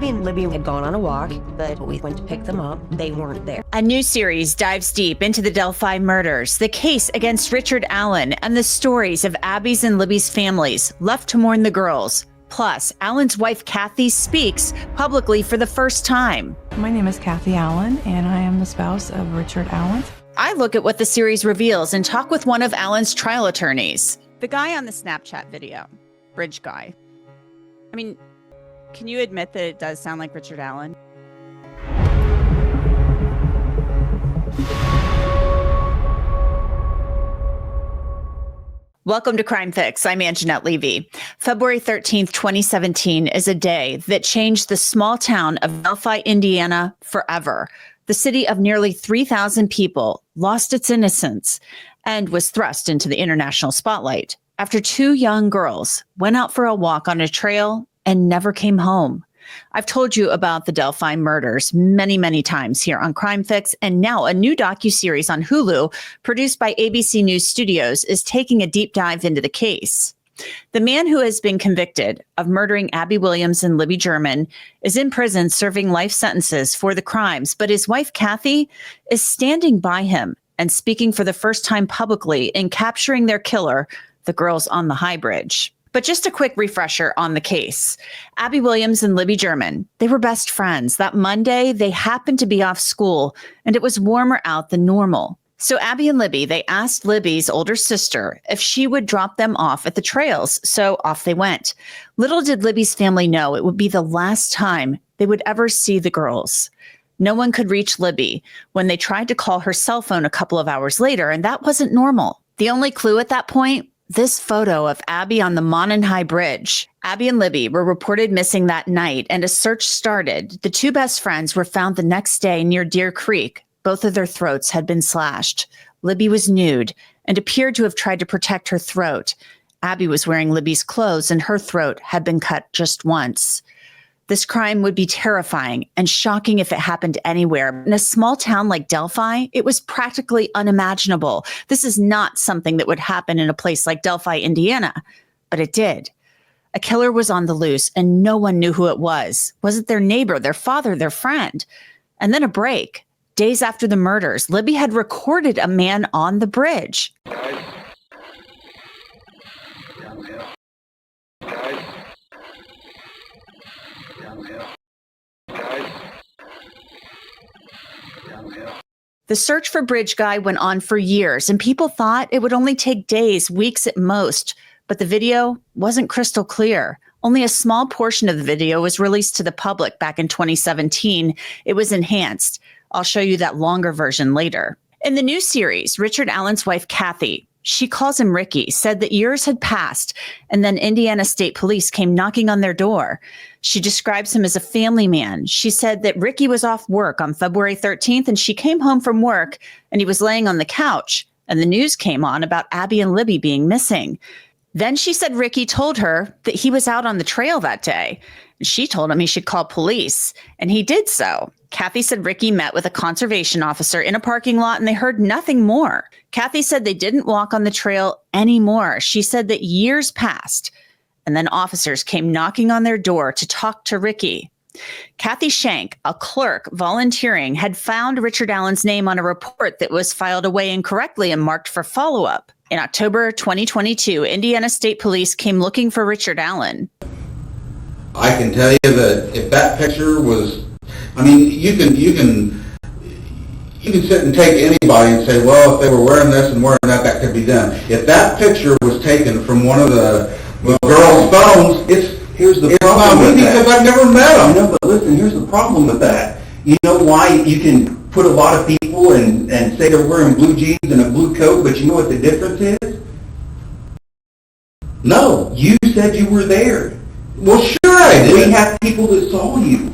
Abby and Libby had gone on a walk, but we went to pick them up. They weren't there. A new series dives deep into the Delphi murders, the case against Richard Allen, and the stories of Abby's and Libby's families left to mourn the girls. Plus, Allen's wife, Kathy, speaks publicly for the first time. My name is Kathy Allen, and I am the spouse of Richard Allen. I look at what the series reveals and talk with one of Allen's trial attorneys. The guy on the Snapchat video, Bridge Guy. I mean, can you admit that it does sound like Richard Allen? Welcome to Crime Fix. I'm Angenette Levy. February 13th, 2017 is a day that changed the small town of Delphi, Indiana forever. The city of nearly 3,000 people lost its innocence and was thrust into the international spotlight after two young girls went out for a walk on a trail and never came home. I've told you about the Delphi murders many, many times here on Crime Fix, and now a new docuseries on Hulu produced by ABC News Studios is taking a deep dive into the case. The man who has been convicted of murdering Abby Williams and Libby German is in prison serving life sentences for the crimes, but his wife, Kathy, is standing by him and speaking for the first time publicly in capturing their killer, the girls on the High Bridge. But just a quick refresher on the case. Abby Williams and Libby German, they were best friends. That Monday, they happened to be off school, and it was warmer out than normal. So Abby and Libby, they asked Libby's older sister if she would drop them off at the trails, so off they went. Little did Libby's family know it would be the last time they would ever see the girls. No one could reach Libby when they tried to call her cell phone a couple of hours later, and that wasn't normal. The only clue at that point, this photo of Abby on the Monon High Bridge. Abby and Libby were reported missing that night, and a search started. The two best friends were found the next day near Deer Creek. Both of their throats had been slashed. Libby was nude and appeared to have tried to protect her throat. Abby was wearing Libby's clothes, and her throat had been cut just once. This crime would be terrifying and shocking if it happened anywhere. In a small town like Delphi, it was practically unimaginable. This is not something that would happen in a place like Delphi, Indiana, but it did. A killer was on the loose, and no one knew who it was. Was it their neighbor, their father, their friend? And then a break. Days after the murders, Libby had recorded a man on the bridge. The search for Bridge Guy went on for years, and people thought it would only take days, weeks at most. But the video wasn't crystal clear. Only a small portion of the video was released to the public back in 2017. It was enhanced. I'll show you that longer version later. In the new series, Richard Allen's wife, Kathy, she calls him Ricky, said that years had passed, and then Indiana State Police came knocking on their door. She describes him as a family man. She said that Ricky was off work on February 13th, and she came home from work, and he was laying on the couch, and the news came on about Abby and Libby being missing. Then she said Ricky told her that he was out on the trail that day. She told him he should call police, and he did so. Kathy said Ricky met with a conservation officer in a parking lot, and they heard nothing more. Kathy said they didn't walk on the trail anymore. She said that years passed, and then officers came knocking on their door to talk to Ricky. Kathy Shank, a clerk volunteering, had found Richard Allen's name on a report that was filed away incorrectly and marked for follow-up. In October 2022, Indiana State Police came looking for Richard Allen. I can tell you that if that picture was, I mean, you can sit and take anybody and say, well, if they were wearing this and wearing that, that could be done. If that picture was taken from one of the girls' phones, Here's the it's problem not with me that. because I've never met them. I know, but listen, here's the problem with that. You know why you can put a lot of people and say they're wearing blue jeans and a blue coat, but you know what the difference is? No, you said you were there. Well, sure I did. We have people that saw you.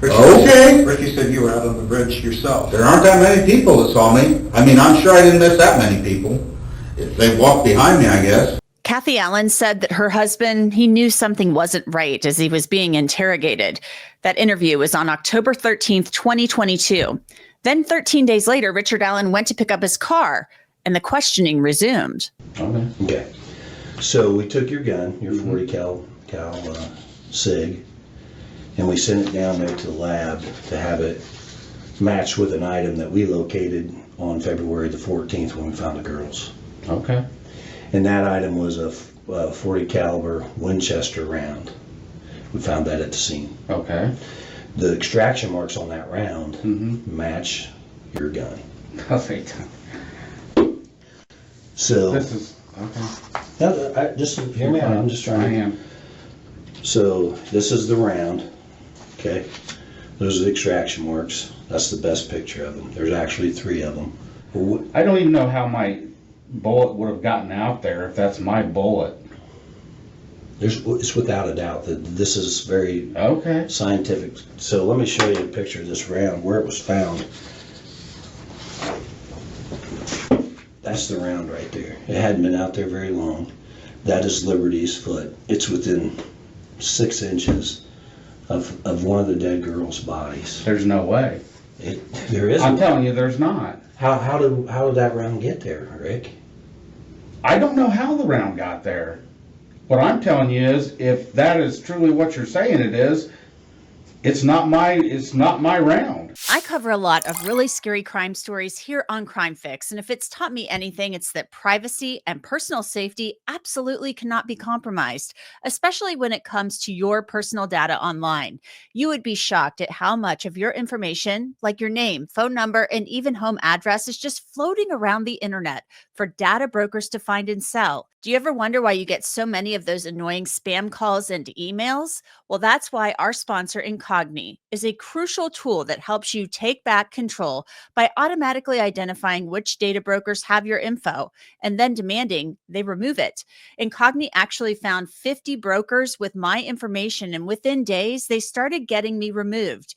Okay. Ricky said you were out on the bridge yourself. There aren't that many people that saw me. I mean, I'm sure I didn't miss that many people. If they walked behind me, I guess. Kathy Allen said that her husband, he knew something wasn't right as he was being interrogated. That interview was on October 13th, 2022. Then 13 days later, Richard Allen went to pick up his car, and the questioning resumed. Okay. So we took your gun, your 40 cal SIG, and we sent it down there to the lab to have it matched with an item that we located on February the 14th when we found the girls. Okay. And that item was a 40 caliber Winchester round. We found that at the scene. Okay. The extraction marks on that round match your gun. Perfect. So This is, okay. no, just hear me out. I'm just trying. I am. So this is the round. Okay. Those are the extraction marks. That's the best picture of them. There's actually 3 of them. I don't even know how my bullet would have gotten out there if that's my bullet. It's without a doubt that this is very Okay. scientific. So let me show you a picture of this round, where it was found. That's the round right there. It hadn't been out there very long. That is Liberty's foot. It's within 6 inches of one of the dead girls' bodies. There's no way. There is. I'm telling you, there's not. How did that round get there, Rick? I don't know how the round got there. What I'm telling you is, if that is truly what you're saying it is, it's not my round. I cover a lot of really scary crime stories here on Crime Fix, and if it's taught me anything, it's that privacy and personal safety absolutely cannot be compromised, especially when it comes to your personal data online. You would be shocked at how much of your information, like your name, phone number, and even home address, is just floating around the internet for data brokers to find and sell. Do you ever wonder why you get so many of those annoying spam calls and emails? Well, that's why our sponsor, Incogni, is a crucial tool that helps you take back control by automatically identifying which data brokers have your info and then demanding they remove it. Incogni actually found 50 brokers with my information, and within days, they started getting me removed.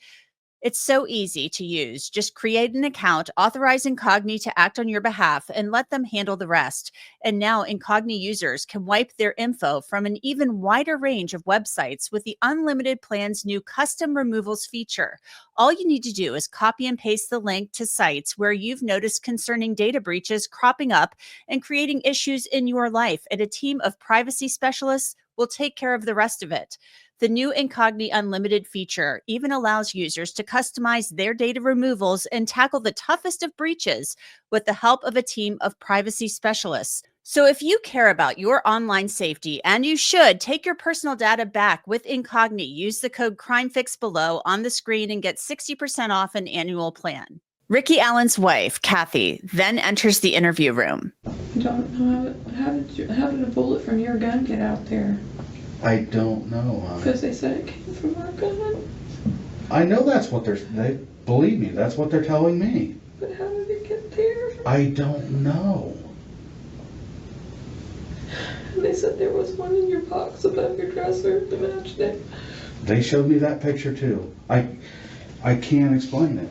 It's so easy to use. Just create an account, authorize Incogni to act on your behalf, and let them handle the rest. And now Incogni users can wipe their info from an even wider range of websites with the unlimited plan's new custom removals feature. All you need to do is copy and paste the link to sites where you've noticed concerning data breaches cropping up and creating issues in your life, and a team of privacy specialists will take care of the rest of it. The new Incogni Unlimited feature even allows users to customize their data removals and tackle the toughest of breaches with the help of a team of privacy specialists. So if you care about your online safety, and you should, take your personal data back with Incogni. Use the code CRIMEFIX below on the screen and get 60% off an annual plan. Ricky Allen's wife, Kathy, then enters the interview room. I don't know how did a bullet from your gun get out there? I don't know. Because they said it came from our gun. I know that's what they believe me. That's what they're telling me. But how did it get there? I don't know. And they said there was one in your box above your dresser that matched it. They showed me that picture too. I can't explain it.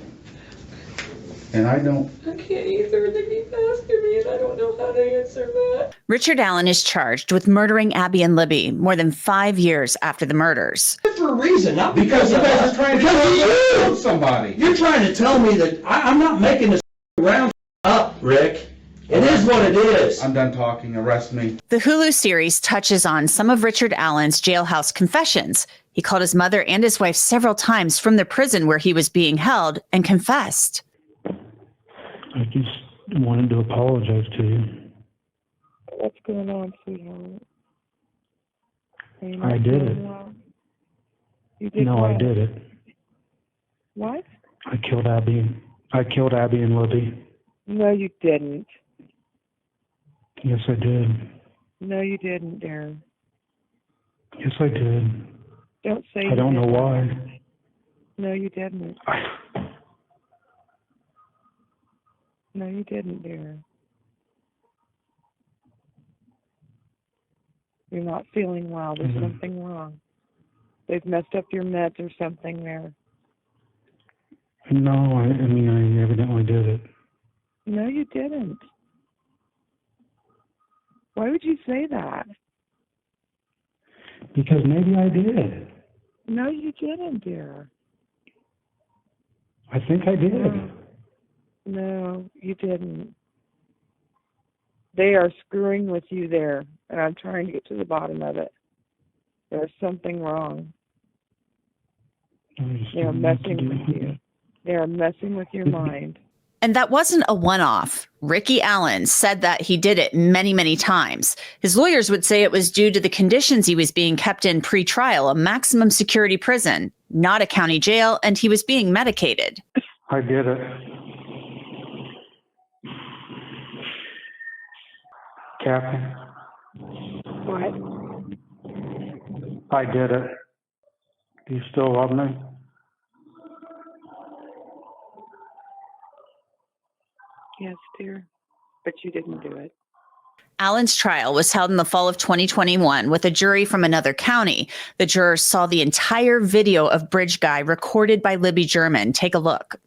And I can't either. They keep asking me and I don't know how to answer that. Richard Allen is charged with murdering Abby and Libby more than 5 years after the murders. For a reason, not because you guys are trying to kill somebody. You're trying to tell me that I'm not making this round up, Rick. It is what it is. I'm done talking. Arrest me. The Hulu series touches on some of Richard Allen's jailhouse confessions. He called his mother and his wife several times from the prison where he was being held and confessed. I just wanted to apologize to you. What's going on, sweetheart? I did it. You did No, what? I did it. What? I killed Abby and Libby. No, you didn't. Yes, I did. No, you didn't, Darren. Yes, I did. Don't say I don't know why. No, you didn't. No, you didn't, Darren. You're not feeling well. There's something wrong. They've messed up your meds or something there. No, I evidently did it. No, you didn't. Why would you say that? Because maybe I did. No, you didn't, dear. I think I did. No, you didn't. They are screwing with you there, and I'm trying to get to the bottom of it. There's something wrong. They are messing with you. They are messing with your mind. And that wasn't a one-off. Ricky Allen said that he did it many, many times. His lawyers would say it was due to the conditions he was being kept in pre-trial, a maximum security prison, not a county jail, and he was being medicated. I did it. Captain, What? I did it. Do you still love me? Yes, dear. But you didn't do it. Allen's trial was held in the fall of 2021 with a jury from another county. The jurors saw the entire video of Bridge Guy recorded by Libby German. Take a look.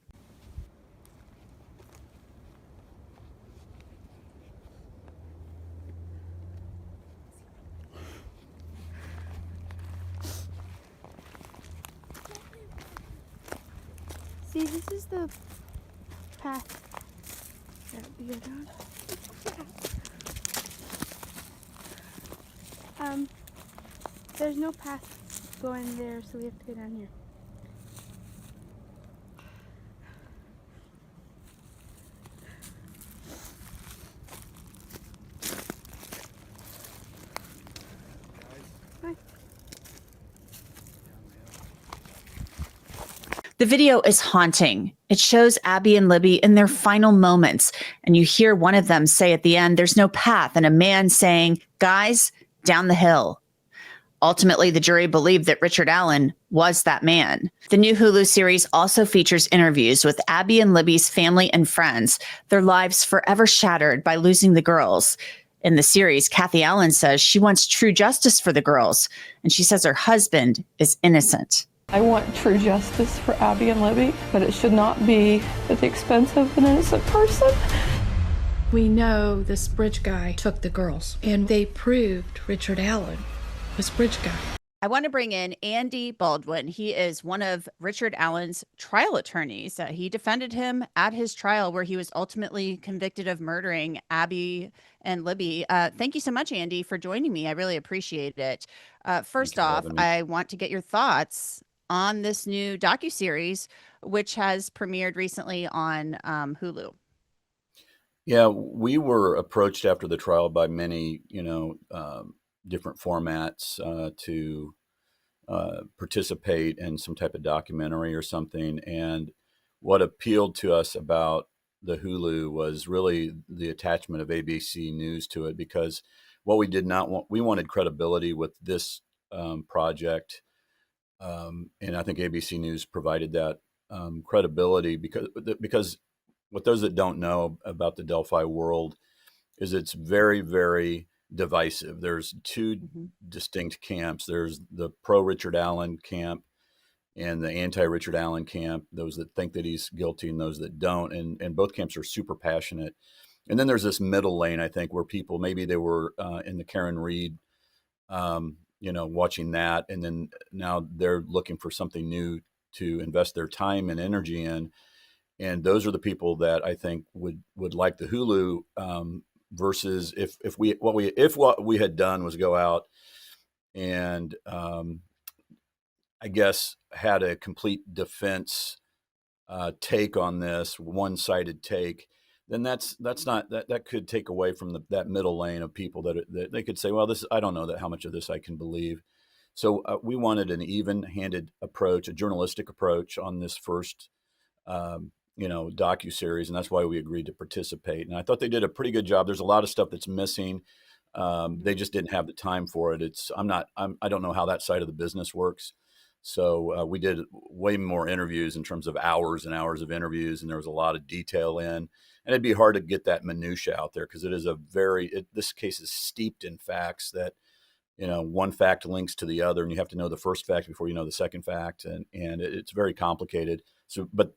See, this is the path that we go down. There's no path going there, so we have to go down here. The video is haunting. It shows Abby and Libby in their final moments, and you hear one of them say at the end, "There's no path," and a man saying, "Guys, down the hill." Ultimately, the jury believed that Richard Allen was that man. The new Hulu series also features interviews with Abby and Libby's family and friends, their lives forever shattered by losing the girls. In the series, Kathy Allen says she wants true justice for the girls, and she says her husband is innocent. I want true justice for Abby and Libby, but it should not be at the expense of an innocent person. We know this Bridge Guy took the girls, and they proved Richard Allen was Bridge Guy. I want to bring in Andy Baldwin. He is one of Richard Allen's trial attorneys. He defended him at his trial where he was ultimately convicted of murdering Abby and Libby. Thank you so much, Andy, for joining me. I really appreciate it. First off, I want to get your thoughts on this new docuseries, which has premiered recently on Hulu. Yeah, we were approached after the trial by many, different formats to participate in some type of documentary or something. And what appealed to us about the Hulu was really the attachment of ABC News to it, because what we did not want, we wanted credibility with this project. And I think ABC News provided that credibility because what those that don't know about the Delphi world is it's very, very divisive. There's two distinct camps. There's the pro Richard Allen camp and the anti Richard Allen camp, those that think that he's guilty and those that don't. And both camps are super passionate. And then there's this middle lane, I think, where people, maybe they were in the Karen Reed, watching that. And then now they're looking for something new to invest their time and energy in. And those are the people that I think would like the Hulu, versus if what we had done was go out and I guess had a complete defense take on this, one-sided take, then that's not that could take away from that middle lane of people that they could say, well, this, I don't know that how much of this I can believe. So we wanted an even-handed approach, a journalistic approach on this first docuseries, and that's why we agreed to participate. And I thought they did a pretty good job. There's a lot of stuff that's missing. They just didn't have the time for it. I don't know how that side of the business works. So we did way more interviews in terms of hours and hours of interviews, and there was a lot of detail in. And it'd be hard to get that minutia out there because it is this case is steeped in facts that, one fact links to the other, and you have to know the first fact before you know the second fact, and it's very complicated. So, but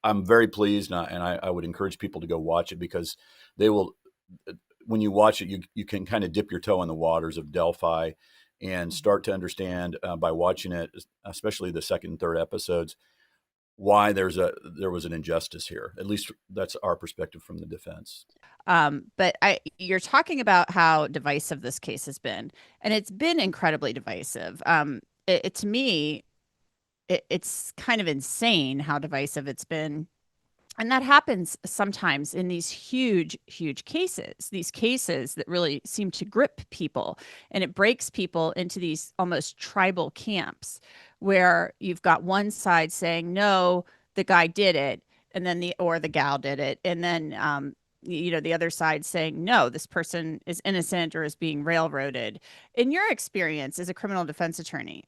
I'm very pleased, and I would encourage people to go watch it, because they will. When you watch it, you can kind of dip your toe in the waters of Delphi and start to understand by watching it, especially the second and third episodes, why there was an injustice here. At least that's our perspective from the defense. But you're talking about how divisive this case has been, and it's been incredibly divisive. To me, it's kind of insane how divisive it's been. And that happens sometimes in these huge, huge cases, these cases that really seem to grip people. And it breaks people into these almost tribal camps where you've got one side saying, no, the guy did it. And then the gal did it. And then, the other side saying, no, this person is innocent or is being railroaded. In your experience as a criminal defense attorney,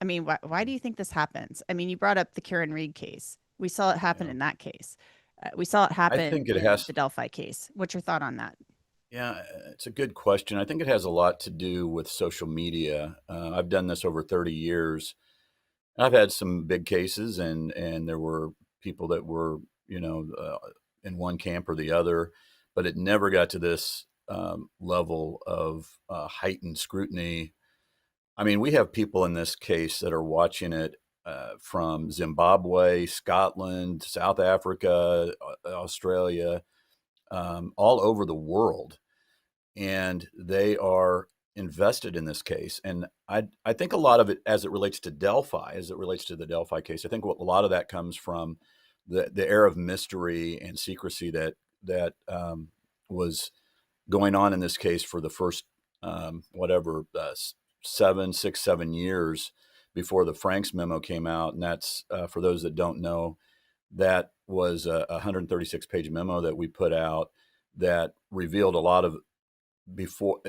I mean, why do you think this happens? I mean, you brought up the Karen Reed case. We saw it happen in that case. We saw it I happen think it in has. the Delphi case. What's your thought on that? Yeah, it's a good question. I think it has a lot to do with social media. I've done this over 30 years. I've had some big cases, and there were people that were, in one camp or the other, but it never got to this level of heightened scrutiny. I mean, we have people in this case that are watching it from Zimbabwe, Scotland, South Africa, Australia, all over the world, and they are invested in this case. And I think a lot of it, as it relates to Delphi, as it relates to the Delphi case, I think a lot of that comes from the air of mystery and secrecy that was going on in this case for the first whatever 7 years before the Franks memo came out. And that's for those that don't know, that was a 136-page memo that we put out that revealed a lot of before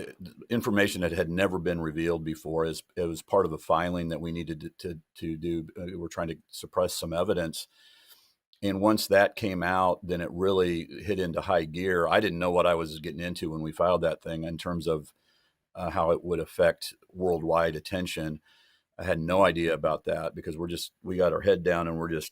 information that had never been revealed before. It was part of a filing that we needed to do. We're trying to suppress some evidence. And once that came out, then it really hit into high gear. I didn't know what I was getting into when we filed that thing in terms of how it would affect worldwide attention. I had no idea about that because we got our head down and we're just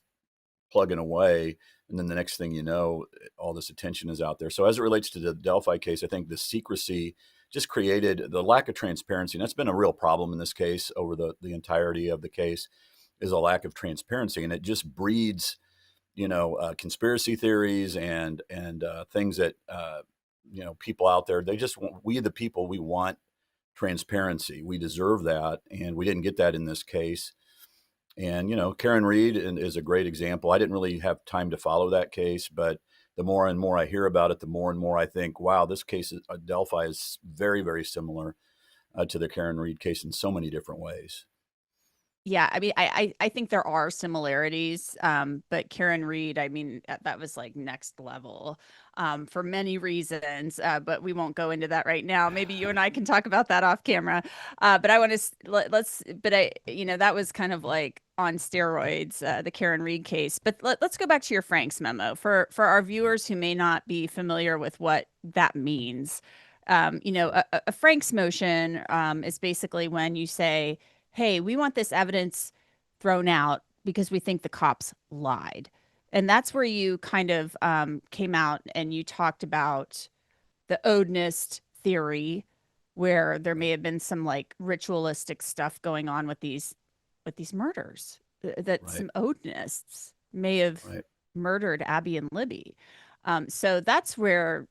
plugging away. And then the next thing you know, all this attention is out there. So as it relates to the Delphi case, I think the secrecy just created the lack of transparency. And that's been a real problem in this case over the entirety of the case, is a lack of transparency. And it just breeds, conspiracy theories and things that, people out there, we the people, we want transparency. We deserve that. And we didn't get that in this case. And, Karen Reed is a great example. I didn't really have time to follow that case, but the more and more I hear about it, the more and more I think, wow, this case, Delphi, is very, very similar to the Karen Reed case in so many different ways. Yeah, I mean, I think there are similarities, but Karen Reed, I mean, that was like next level for many reasons, but we won't go into that right now. Maybe you and I can talk about that off camera. But I want to that was kind of like on steroids, the Karen Reed case. But let's go back to your Franks memo for our viewers who may not be familiar with what that means. A Franks motion is basically when you say, hey, we want this evidence thrown out because we think the cops lied. And that's where you kind of came out and you talked about the Odinist theory, where there may have been some like ritualistic stuff going on with these murders, that Right. some Odinists may have murdered Abby and Libby. So that's where,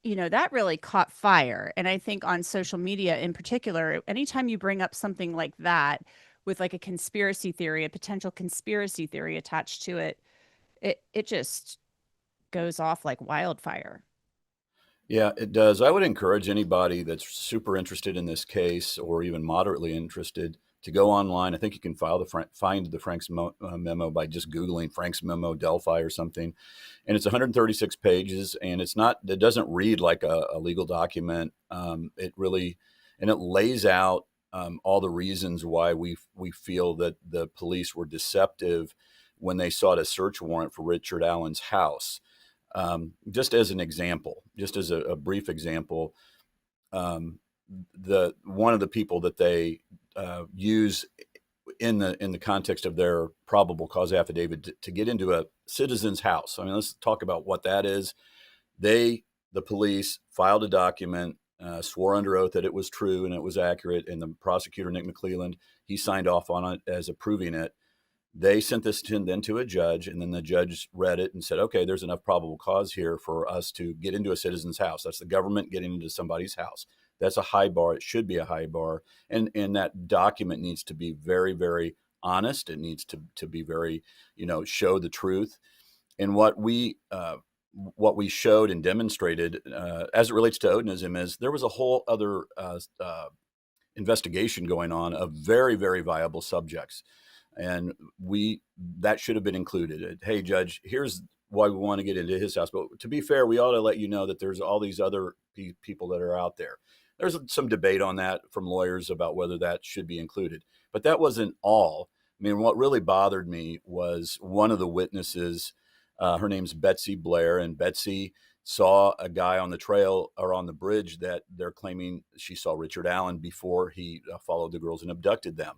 that really caught fire. And I think on social media in particular, anytime you bring up something like that with like a conspiracy theory, a potential conspiracy theory attached to it, it just goes off like wildfire. Yeah, it does. I would encourage anybody that's super interested in this case or even moderately interested to go online. I think you can find the Franks memo by just Googling Franks memo Delphi or something. And it's 136 pages, and it doesn't read like a legal document. It lays out all the reasons why we feel that the police were deceptive when they sought a search warrant for Richard Allen's house. Just as an example, just as a brief example, one of the people that they use in the context of their probable cause affidavit to get into a citizen's house. I mean, let's talk about what that is. The police filed a document, swore under oath that it was true and it was accurate, and the prosecutor, Nick McClelland, he signed off on it as approving it. They sent this then to a judge, and then the judge read it and said, okay, there's enough probable cause here for us to get into a citizen's house. That's the government getting into somebody's house. That's a high bar. It should be a high bar. And that document needs to be very, very honest. It needs to be very, show the truth. And what we showed and demonstrated as it relates to Odinism is there was a whole other investigation going on of very, very viable subjects. And that should have been included. Hey, Judge, here's why we want to get into his house. But to be fair, we ought to let you know that there's all these other people that are out there. There's some debate on that from lawyers about whether that should be included. But that wasn't all. I mean, what really bothered me was one of the witnesses, her name's Betsy Blair, and Betsy saw a guy on the trail or on the bridge that they're claiming she saw Richard Allen before he followed the girls and abducted them.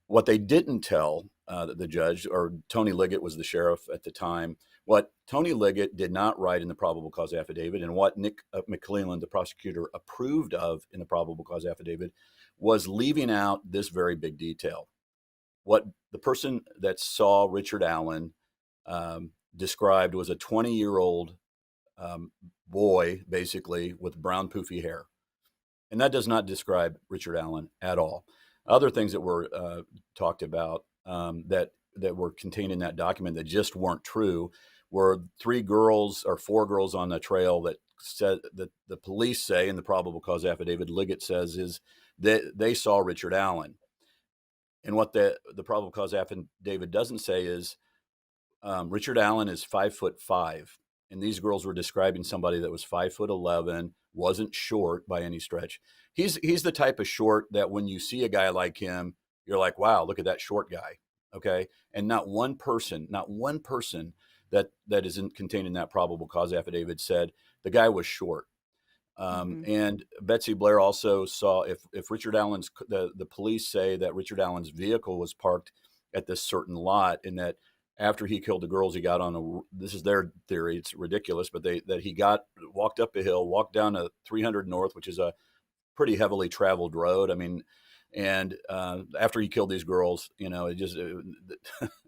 What they didn't tell the judge, or Tony Liggett was the sheriff at the time, what Tony Liggett did not write in the probable cause affidavit, and what Nick McClelland, the prosecutor, approved of in the probable cause affidavit, was leaving out this very big detail. What the person that saw Richard Allen described was a 20-year-old boy, basically, with brown poofy hair. And that does not describe Richard Allen at all. Other things that were talked about that were contained in that document that just weren't true were 4 girls on the trail that said that the police say in the probable cause affidavit, Liggett says, is that they saw Richard Allen. And what the probable cause affidavit doesn't say is Richard Allen is 5'5", and these girls were describing somebody that was 5'11", wasn't short by any stretch. He's the type of short that when you see a guy like him, you're like, wow, look at that short guy. Okay. And not one person that isn't contained in that probable cause affidavit said the guy was short. And Betsy Blair also saw if Richard Allen's, the police say that Richard Allen's vehicle was parked at this certain lot, and that after he killed the girls, he got on this is their theory, it's ridiculous, but that he walked up a hill, walked down to 300 North, which is a pretty heavily traveled road. I mean, and after he killed these girls,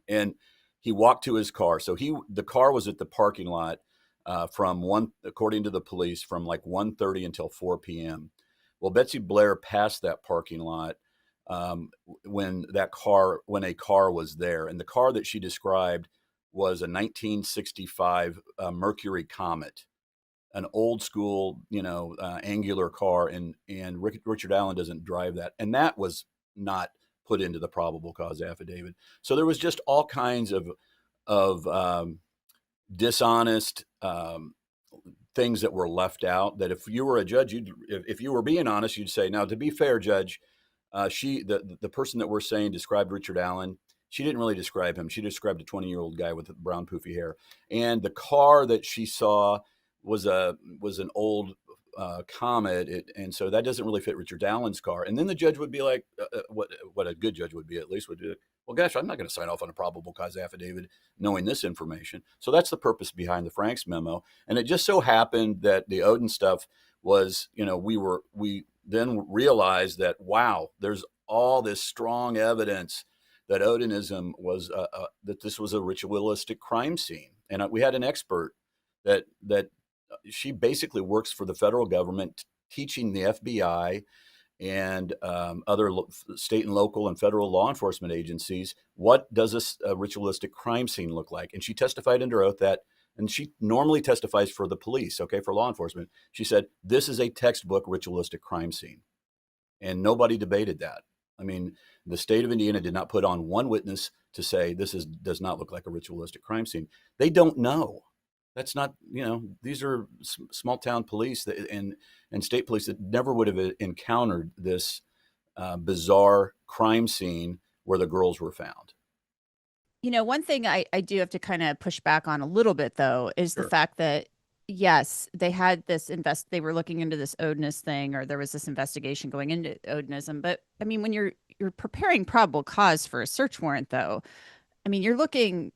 and he walked to his car. So the car was at the parking lot according to the police, from like 1:30 until 4 p.m. Well, Betsy Blair passed that parking lot when a car was there, and the car that she described was a 1965 Mercury Comet, an old school, angular car, and Richard Allen doesn't drive that, and that was not put into the probable cause affidavit. So there was just all kinds of dishonest things that were left out. That if you were a judge, if you were being honest, you'd say, now, to be fair, Judge, the person that we're saying described Richard Allen, she didn't really describe him. She described a 20-year-old guy with brown poofy hair, and the car that she saw was an old Comet, and so that doesn't really fit Richard Allen's car. And then the judge would be like, what a good judge would be, at least, would do. Well, gosh, I'm not going to sign off on a probable cause affidavit knowing this information. So that's the purpose behind the Franks memo. And it just so happened that the Odin stuff was, we then realized that, wow, there's all this strong evidence that Odinism was, that this was a ritualistic crime scene. And we had an expert that she basically works for the federal government, teaching the FBI and other state and local and federal law enforcement agencies, what does a ritualistic crime scene look like? And she testified under oath that, and she normally testifies for the police, for law enforcement. She said, this is a textbook ritualistic crime scene. And nobody debated that. I mean, the state of Indiana did not put on one witness to say does not look like a ritualistic crime scene. They don't know. That's not, these are small town police and state police that never would have encountered this bizarre crime scene where the girls were found. One thing I do have to kind of push back on a little bit, though, is the fact that, yes, they had this they were looking into this Odinist thing, or there was this investigation going into Odinism. But I mean, when you're preparing probable cause for a search warrant, though, I mean, you're looking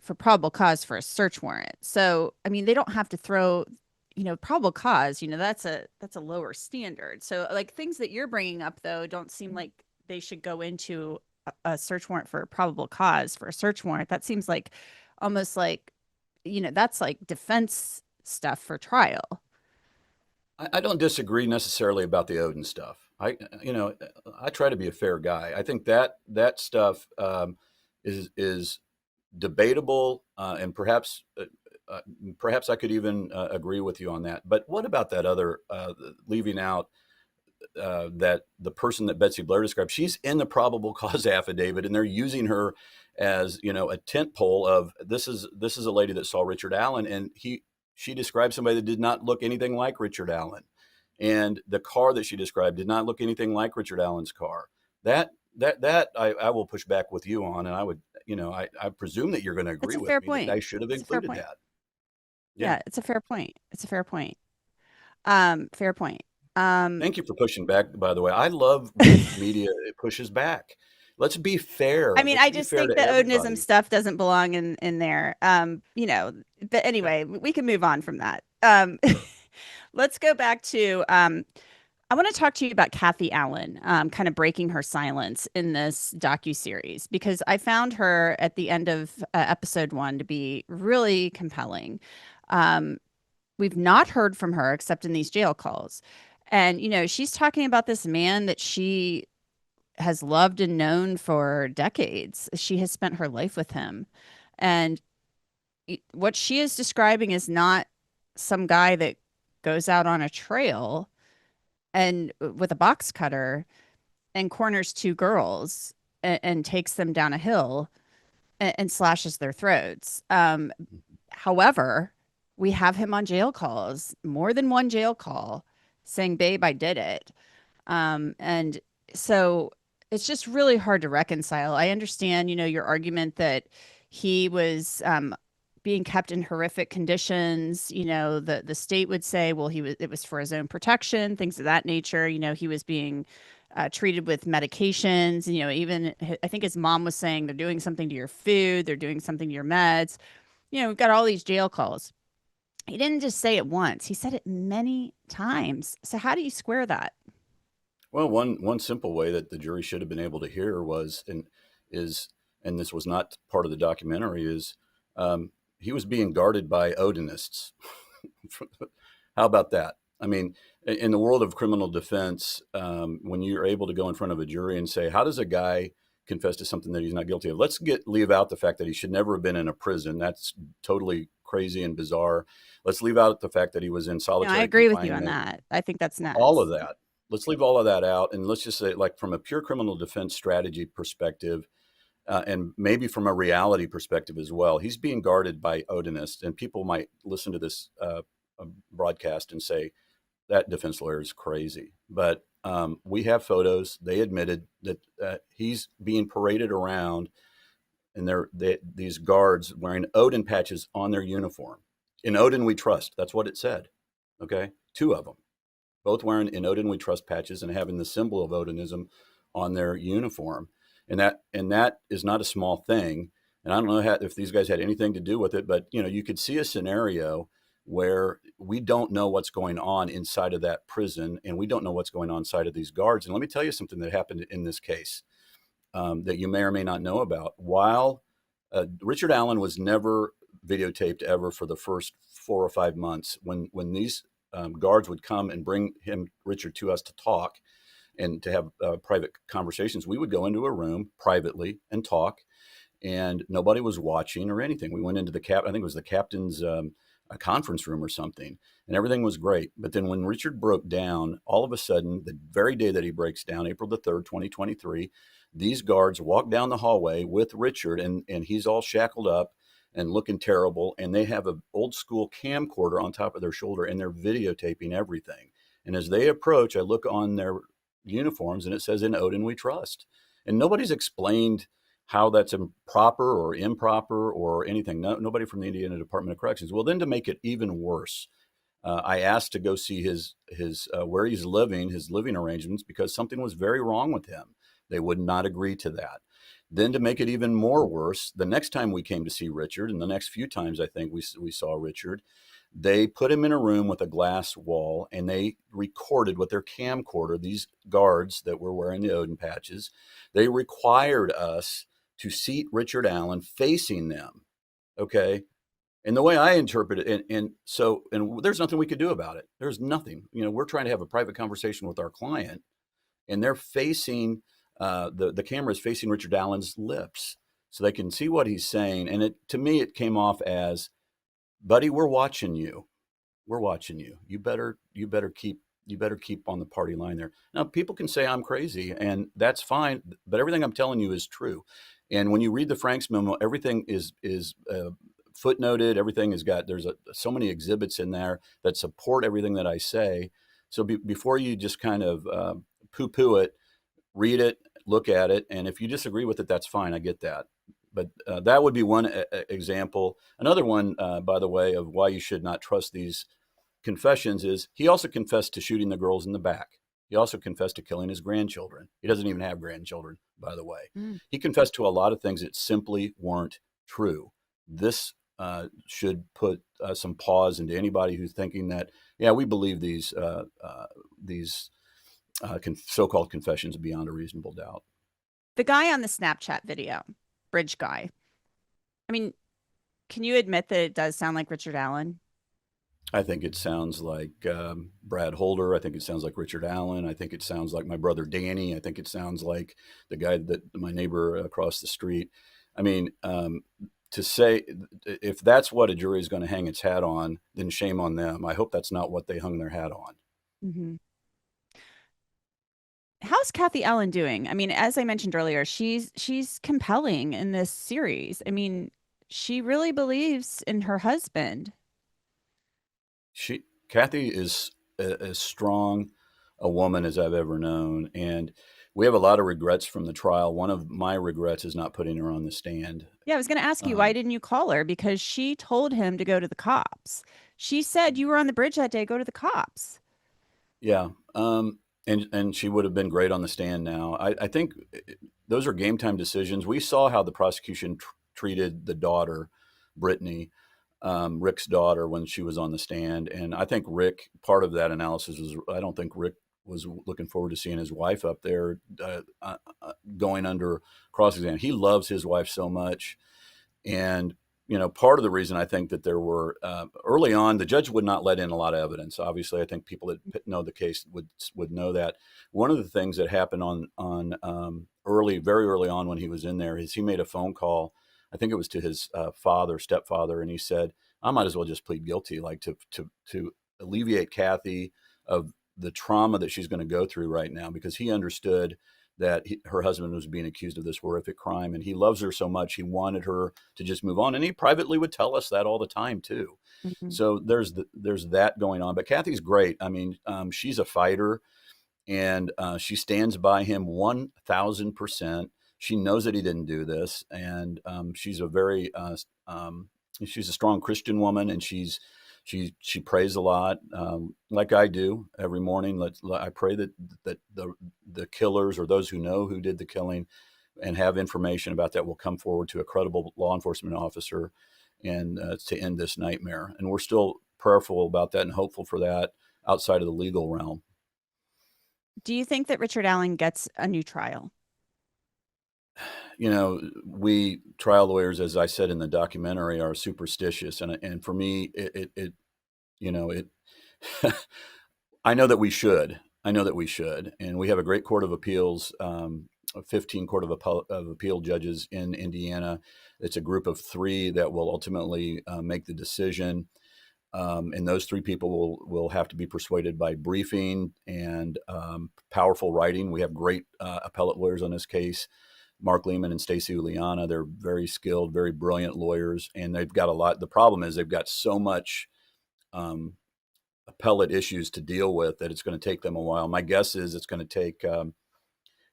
for probable cause for a search warrant. So, I mean, they don't have to throw, probable cause, that's a lower standard. So like things that you're bringing up, though, don't seem like they should go into a search warrant for a probable cause for a search warrant. That seems like almost like, that's like defense stuff for trial. I don't disagree necessarily about the Odin stuff. I try to be a fair guy. I think that stuff is debatable, and perhaps I could even agree with you on that. But what about that other leaving out that the person that Betsy Blair described? She's in the probable cause affidavit, and they're using her as a tent pole of this is a lady that saw Richard Allen, and she described somebody that did not look anything like Richard Allen, and the car that she described did not look anything like Richard Allen's car. That I will push back with you on, and I would I presume that you're going to agree with me that I should have included that. Yeah, it's a fair point. It's a fair point. Fair point. Thank you for pushing back, by the way. I love when media pushes back. Let's be fair. I mean, I just think the Odinism stuff doesn't belong in there. But anyway, we can move on from that. Let's go back to, I want to talk to you about Kathy Allen, kind of breaking her silence in this docuseries, because I found her at the end of episode 1 to be really compelling. We've not heard from her except in these jail calls. And, she's talking about this man that she has loved and known for decades. She has spent her life with him. And what she is describing is not some guy that goes out on a trail and with a box cutter and corners 2 girls and takes them down a hill and slashes their throats. However, we have him on jail calls, more than one jail call, saying, babe, I did it. And so it's just really hard to reconcile. I understand, your argument that he was being kept in horrific conditions. The state would say, well, it was for his own protection, things of that nature. He was being treated with medications. Even I think his mom was saying they're doing something to your food, they're doing something to your meds. We've got all these jail calls. He didn't just say it once. He said it many times. So how do you square that? Well, one simple way that the jury should have been able to hear was, and this was not part of the documentary, is he was being guarded by Odinists. How about that? I mean, in the world of criminal defense, when you're able to go in front of a jury and say, how does a guy confess to something that he's not guilty of? Let's leave out the fact that he should never have been in a prison. That's totally crazy and bizarre. Let's leave out the fact that he was in solitary I agree with confinement. you on that. I think that's nuts. All of that. Let's leave all of that out. And let's just say, like, from a pure criminal defense strategy perspective, and maybe from a reality perspective as well, he's being guarded by Odinists. And people might listen to this broadcast and say, that defense lawyer is crazy. But we have photos. They admitted that he's being paraded around, and these guards wearing Odin patches on their uniform. In Odin we trust. That's what it said. Okay, 2 of them, both wearing "In Odin we trust" patches and having the symbol of Odinism on their uniform, and that is not a small thing. And I don't know if these guys had anything to do with it, but you could see a scenario where we don't know what's going on inside of that prison, and we don't know what's going on inside of these guards. And let me tell you something that happened in this case that you may or may not know about. While Richard Allen was never videotaped ever for the first 4 or 5 months, when these guards would come and bring Richard to us to talk and to have private conversations, we would go into a room privately and talk, and nobody was watching or anything. We went into I think it was the captain's a conference room or something, and everything was great. But then when Richard broke down, all of a sudden, the very day that he breaks down, April the 3rd, 2023, these guards walk down the hallway with Richard, and he's all shackled up and looking terrible, and they have an old school camcorder on top of their shoulder, and they're videotaping everything. And as they approach, I look on their uniforms, and it says, "In Odin we trust." And nobody's explained how that's improper or improper or anything. Nobody from the Indiana Department of Corrections. Well, then to make it even worse, I asked to go see his where he's living, his living arrangements, because something was very wrong with him. They would not agree to that. Then to make it even more worse, the next time we came to see Richard, and the next few times I think we saw Richard, they put him in a room with a glass wall, and they recorded with their camcorder, these guards that were wearing the Odin patches. They required us to seat Richard Allen facing them, okay? And the way I interpret it, and there's nothing we could do about it. There's nothing. We're trying to have a private conversation with our client, and they're facing the camera is facing Richard Allen's lips, so they can see what he's saying. And to me, it came off as, "Buddy, we're watching you. We're watching you. You better keep on the party line there." Now, people can say I'm crazy, and that's fine, but everything I'm telling you is true. And when you read the Franks memo, everything is footnoted. Everything has got, there's so many exhibits in there that support everything that I say. So before you just kind of poo-poo it, read it, look at it, and if you disagree with it, that's fine. I get that. But that would be one example. Another one, by the way, of why you should not trust these confessions is he also confessed to shooting the girls in the back. He also confessed to killing his grandchildren. He doesn't even have grandchildren, by the way. He confessed to a lot of things that simply weren't true. This should put some pause into anybody who's thinking that, yeah, we believe these so-called confessions beyond a reasonable doubt. The guy on the Snapchat video, bridge guy. I mean, can you admit that it does sound like Richard Allen? I think it sounds like Brad Holder. I think it sounds like Richard Allen. I think it sounds like my brother Danny. I think it sounds like the guy that my neighbor across the street. I mean, to say, if that's what a jury is going to hang its hat on, then shame on them. I hope that's not what they hung their hat on. Mm-hmm. How's Kathy Allen doing? I mean, as I mentioned earlier, she's compelling in this series. I mean, she really believes in her husband. Kathy is as strong a woman as I've ever known, and we have a lot of regrets from the trial. One of my regrets is not putting her on the stand. Yeah, I was going to ask you, why didn't you call her? Because she told him to go to the cops. She said, you were on the bridge that day, go to the cops. Yeah. And she would have been great on the stand now. I think those are game time decisions. We saw how the prosecution treated the daughter, Brittany, Rick's daughter, when she was on the stand. And I think Rick, part of that analysis was, I don't think Rick was looking forward to seeing his wife up there going under cross-exam. He loves his wife so much. And, part of the reason I think that there were, early on, the judge would not let in a lot of evidence. Obviously, I think people that know the case would know that. One of the things that happened very early on when he was in there is he made a phone call. I think it was to his stepfather, and he said, I might as well just plead guilty, like to alleviate Kathy of the trauma that she's going to go through right now, because he understood that her husband was being accused of this horrific crime, and he loves her so much, he wanted her to just move on. And he privately would tell us that all the time too. Mm-hmm. So there's that going on. But Kathy's great. I mean, she's a fighter, and she stands by him 1,000%. She knows that he didn't do this, and she's a strong Christian woman, and she prays a lot, like I do every morning. I pray that the killers, or those who know who did the killing and have information about that, will come forward to a credible law enforcement officer and to end this nightmare. And we're still prayerful about that and hopeful for that outside of the legal realm. Do you think that Richard Allen gets a new trial? We trial lawyers, as I said in the documentary, are superstitious. And for me, I know that we should. And we have a great court of appeals, 15 court of appeal judges in Indiana. It's a group of 3 that will ultimately make the decision. And those 3 people will have to be persuaded by briefing and powerful writing. We have great appellate lawyers on this case, Mark Lehman and Stacy Uliana. They're very skilled, very brilliant lawyers, and they've got a lot. The problem is they've got so much appellate issues to deal with that it's going to take them a while. My guess is it's going to take,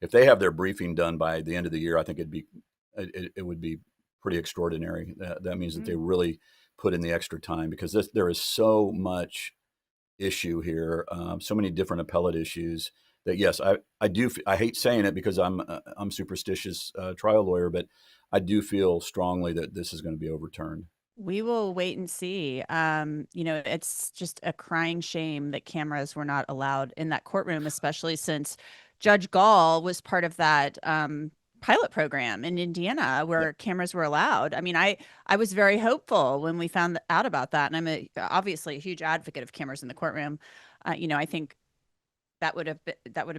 if they have their briefing done by the end of the year, I think it would be pretty extraordinary. That means that they really put in the extra time, because there is so much issue here, so many different appellate issues, that yes, I hate saying it because I'm superstitious trial lawyer, but I do feel strongly that this is going to be overturned. We will wait and see. It's just a crying shame that cameras were not allowed in that courtroom, especially since Judge Gall was part of that pilot program in Indiana where cameras were allowed. I mean, I was very hopeful when we found out about that. And I'm obviously a huge advocate of cameras in the courtroom. I think that would have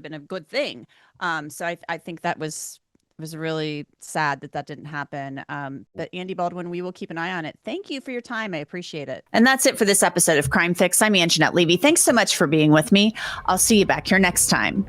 been a good thing. So I think that was really sad that didn't happen. But Andy Baldwin, we will keep an eye on it. Thank you for your time. I appreciate it. And that's it for this episode of Crime Fix. I'm Angenette Levy. Thanks so much for being with me. I'll see you back here next time.